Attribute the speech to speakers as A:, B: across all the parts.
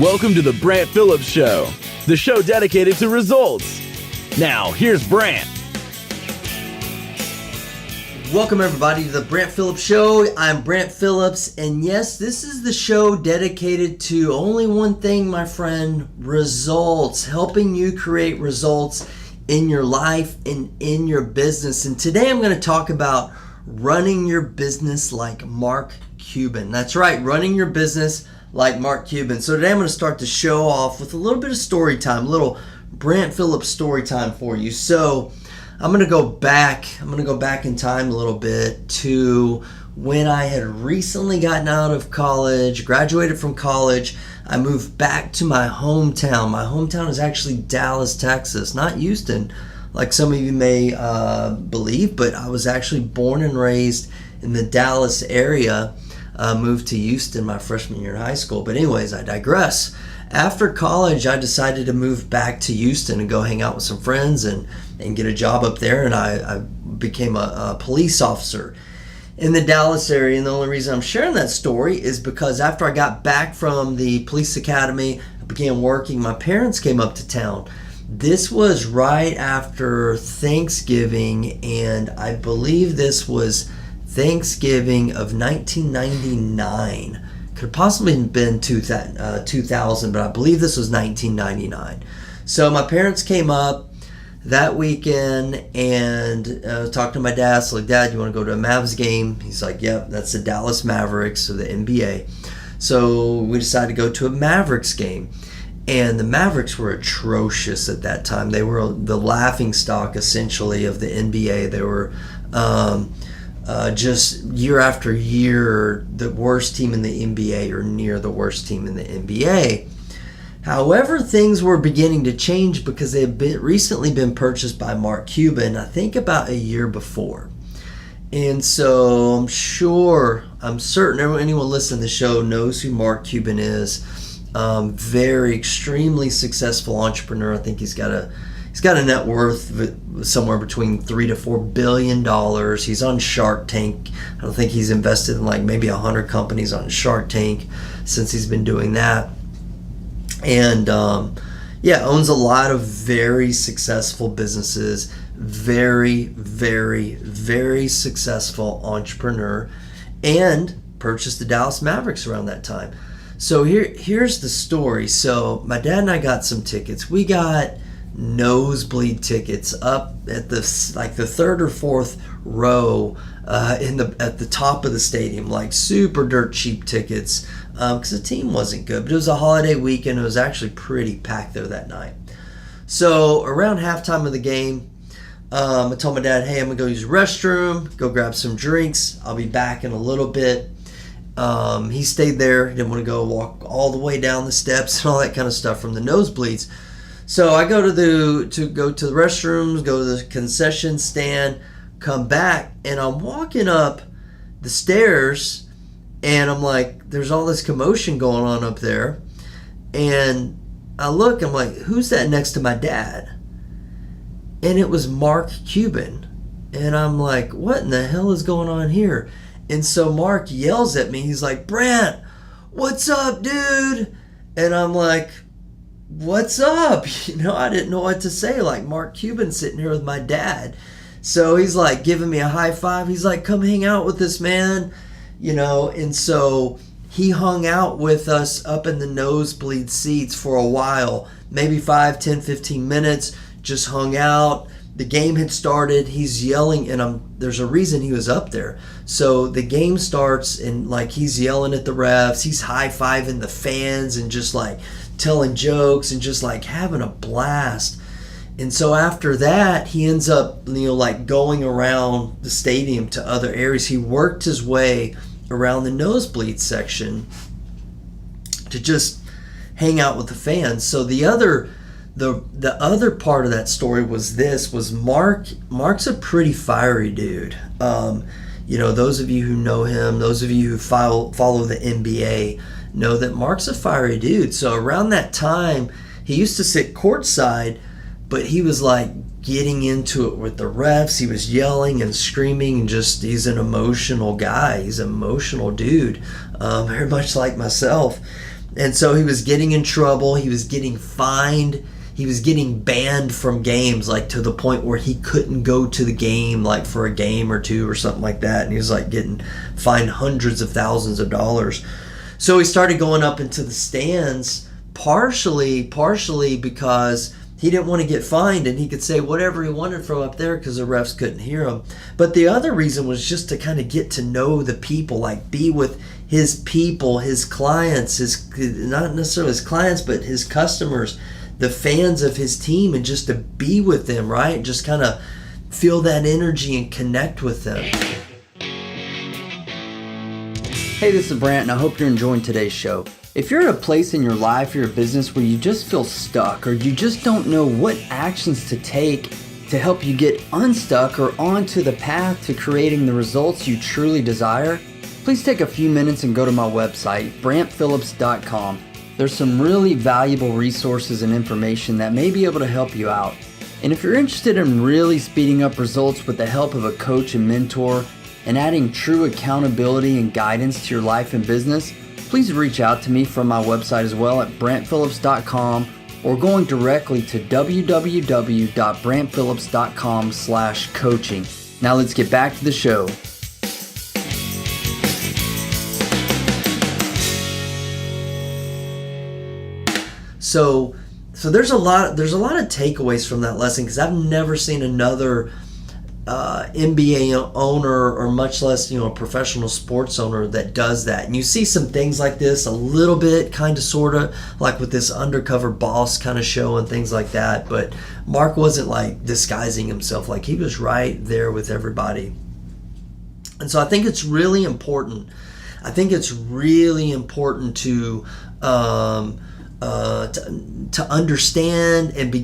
A: Welcome to the Brant Phillips Show, the show dedicated to results. Now, here's Brant.
B: Welcome everybody to the Brant Phillips Show. I'm Brant Phillips, and yes, this is the show dedicated to only one thing, my friend: results. Helping you create results in your life and in your business. And today I'm going to talk about running your business like Mark Cuban. That's right, running your business like Mark Cuban. So today I'm going to start the show off with a little bit of story time, a little Brant Phillips story time for you. So I'm going to go back in time a little bit to when I had recently gotten out of college, graduated from college. I moved back to my hometown. My hometown is actually Dallas, Texas, not Houston, like some of you may believe, but I was actually born and raised in the Dallas area. Moved to Houston my freshman year in high school. But anyways, I digress. After college, I decided to move back to Houston and go hang out with some friends and get a job up there. And I became a police officer in the Dallas area. And the only reason I'm sharing that story is because after I got back from the police academy, I began working. My parents came up to town. This was right after Thanksgiving, and I believe this was Thanksgiving of 1999. Could have possibly been 2000, but I believe this was 1999. So my parents came up that weekend and talked to my dad. So like, Dad, you want to go to a Mavs game? He's like, yep, that's the Dallas Mavericks, or the NBA. So we decided to go to a Mavericks game. And the Mavericks were atrocious at that time. They were the laughingstock, essentially, of the NBA. They were just year after year the worst team in the NBA, or near the worst team in the NBA. However, things were beginning to change because they had recently been purchased by Mark Cuban, I think about a year before. And so I'm certain anyone listening to the show knows who Mark Cuban is. Very extremely successful entrepreneur. I think he's got a net worth somewhere between $3 to $4 billion. He's on Shark Tank. I don't think he's invested in like maybe 100 companies on Shark Tank since he's been doing that. And owns a lot of very successful businesses. Very, very, very successful entrepreneur, and purchased the Dallas Mavericks around that time. So here's the story. So my dad and I got some tickets. We got nosebleed tickets up at the third or fourth row at the top of the stadium, like super dirt cheap tickets, because the team wasn't good, but it was a holiday weekend. It was actually pretty packed there that night. So around halftime of the game, I told my dad, hey, I'm gonna go use the restroom, go grab some drinks, I'll be back in a little bit. He stayed there. He didn't want to go walk all the way down the steps and all that kind of stuff from the nosebleeds. So I go to the restrooms, go to the concession stand, come back, and I'm walking up the stairs, and I'm like, there's all this commotion going on up there. And I look, I'm like, who's that next to my dad? And it was Mark Cuban. And I'm like, what in the hell is going on here? And so Mark yells at me. He's like, Brant, what's up, dude? And I'm like, what's up? I didn't know what to say. Like, Mark Cuban sitting here with my dad. So he's like giving me a high five. He's like, come hang out with us, man. And so he hung out with us up in the nosebleed seats for a while, maybe 5, 10, 15 minutes, just hung out. The game had started. He's yelling, and there's a reason he was up there. So the game starts, and like he's yelling at the refs. He's high-fiving the fans and just like telling jokes and just like having a blast. And so after that, he ends up, like going around the stadium to other areas. He worked his way around the nosebleed section to just hang out with the fans. So the other part of that story was Mark's a pretty fiery dude. Those of you who know him, those of you who follow the NBA, know that Mark's a fiery dude. So around that time, he used to sit courtside, but he was like getting into it with the refs. He was yelling and screaming, and he's an emotional guy. He's an emotional dude, very much like myself. And so he was getting in trouble. He was getting fined. He was getting banned from games, like to the point where he couldn't go to the game, like for a game or two or something like that. And he was like getting fined hundreds of thousands of dollars. So he started going up into the stands, partially because he didn't want to get fined and he could say whatever he wanted from up there because the refs couldn't hear him. But the other reason was just to kind of get to know the people, like be with his people, his clients, not necessarily his clients, but his customers, the fans of his team, and just to be with them, right? Just kind of feel that energy and connect with them.
C: Hey, this is Brant, and I hope you're enjoying today's show. If you're at a place in your life or your business where you just feel stuck, or you just don't know what actions to take to help you get unstuck or onto the path to creating the results you truly desire, please take a few minutes and go to my website, brantphillips.com. There's some really valuable resources and information that may be able to help you out. And if you're interested in really speeding up results with the help of a coach and mentor and adding true accountability and guidance to your life and business, please reach out to me from my website as well at brantphillips.com or going directly to www.brantphillips.com/coaching. Now let's get back to the show.
B: So there's a lot of takeaways from that lesson, because I've never seen another NBA owner, or much less a professional sports owner, that does that. And you see some things like this a little bit, kind of, sort of, like with this Undercover Boss kind of show and things like that. But Mark wasn't like disguising himself; like he was right there with everybody. And so I think it's really important. To understand and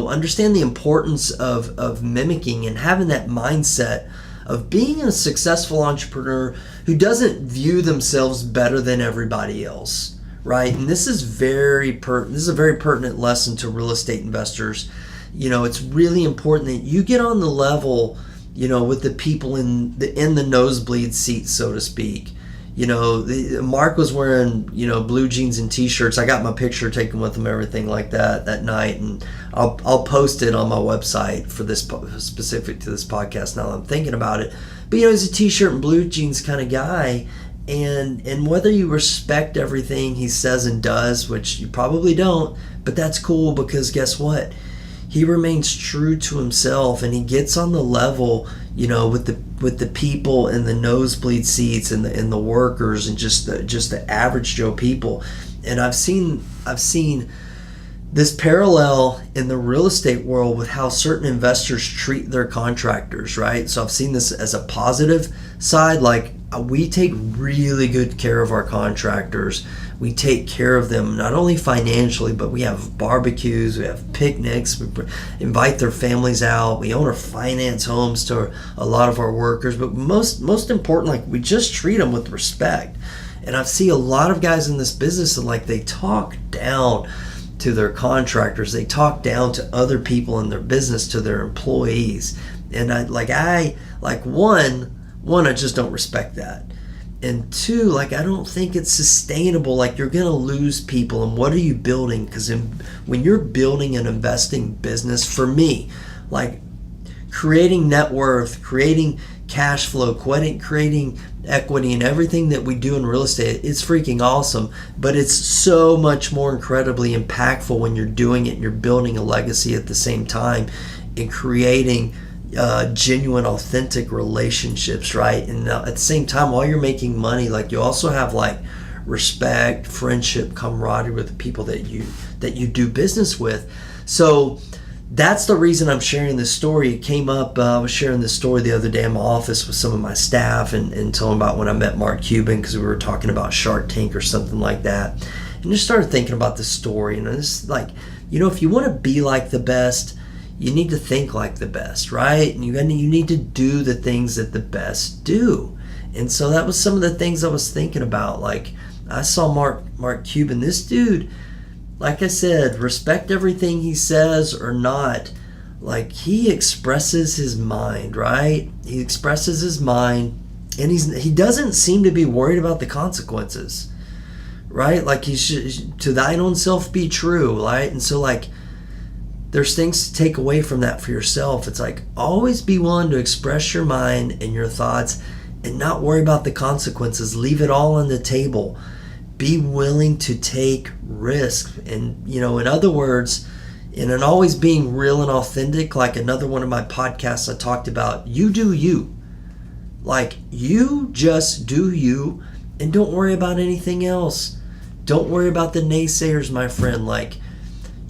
B: understand the importance of mimicking and having that mindset of being a successful entrepreneur who doesn't view themselves better than everybody else, right? And this is a very pertinent lesson to real estate investors. It's really important that you get on the level, with the people in the nosebleed seats, so to speak. Mark was wearing, blue jeans and t-shirts. I got my picture taken with him, everything like that night, and I'll post it on my website for this, specific to this podcast now that I'm thinking about it. But he's a t-shirt and blue jeans kind of guy, and whether you respect everything he says and does, which you probably don't, but that's cool, because guess what? He remains true to himself, and he gets on the level, with the people in the nosebleed seats and the workers and just the average Joe people. And I've seen this parallel in the real estate world with how certain investors treat their contractors, right? So I've seen this as a positive side. Like, we take really good care of our contractors. We take care of them not only financially, but we have barbecues, we have picnics, we invite their families out, we own or finance homes to a lot of our workers. But most important, like, we just treat them with respect. And I see a lot of guys in this business that, like, they talk down to their contractors, they talk down to other people in their business, to their employees. And I just don't respect that. And two, like, I don't think it's sustainable. Like, you're going to lose people. And what are you building? Because when you're building an investing business, for me, like, creating net worth, creating cash flow, creating equity, and everything that we do in real estate, it's freaking awesome. But it's so much more incredibly impactful when you're doing it and you're building a legacy at the same time and creating genuine, authentic relationships, right? And at the same time, while you're making money, like, you also have, like, respect, friendship, camaraderie with the people that you do business with. So that's the reason I'm sharing this story. It came up, I was sharing this story the other day in my office with some of my staff and telling about when I met Mark Cuban, because we were talking about Shark Tank or something like that, and just started thinking about this story. And it's like, if you want to be like the best, you need to think like the best, right? And you need to do the things that the best do. And so that was some of the things I was thinking about. Like, I saw Mark Cuban, this dude, like I said, respect everything he says or not. Like, he expresses his mind, right? He expresses his mind, and he doesn't seem to be worried about the consequences, right? Like he should, to thine own self be true, right? And so like there's things to take away from that for yourself. It's like always be willing to express your mind and your thoughts and not worry about the consequences. Leave it all on the table. Be willing to take risks. And, you know, in other words, in an always being real and authentic, like another one of my podcasts I talked about, you do you. Like you just do you and don't worry about anything else. Don't worry about the naysayers, my friend. Like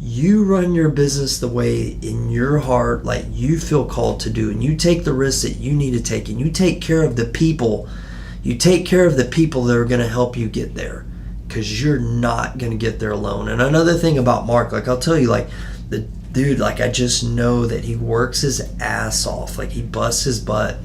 B: you run your business the way in your heart, like you feel called to do, and you take the risks that you need to take, and you take care of the people. You take care of the people that are going to help you get there, because you're not going to get there alone. And another thing about Mark, like I'll tell you, like the dude, like I just know that he works his ass off. Like he busts his butt.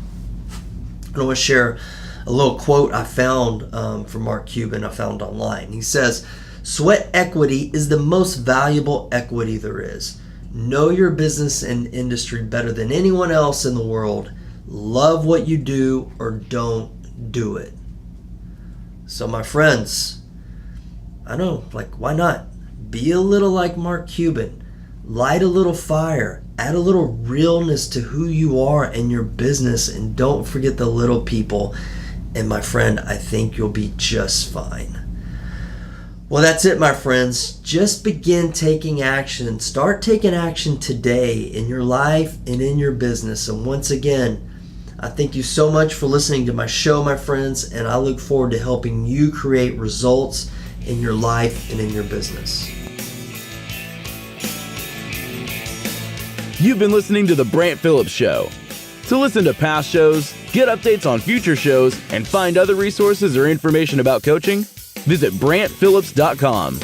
B: I want to share a little quote I found from Mark Cuban I found online. He says, "Sweat equity is the most valuable equity there is. Know your business and industry better than anyone else in the world. Love what you do or don't do it." So my friends, I know, like why not? Be a little like Mark Cuban. Light a little fire. Add a little realness to who you are and your business, and don't forget the little people. And my friend, I think you'll be just fine. Well, that's it, my friends. Just begin taking action. Start taking action today in your life and in your business. And once again, I thank you so much for listening to my show, my friends, and I look forward to helping you create results in your life and in your business.
A: You've been listening to The Brant Phillips Show. To listen to past shows, get updates on future shows, and find other resources or information about coaching, visit BrantPhillips.com.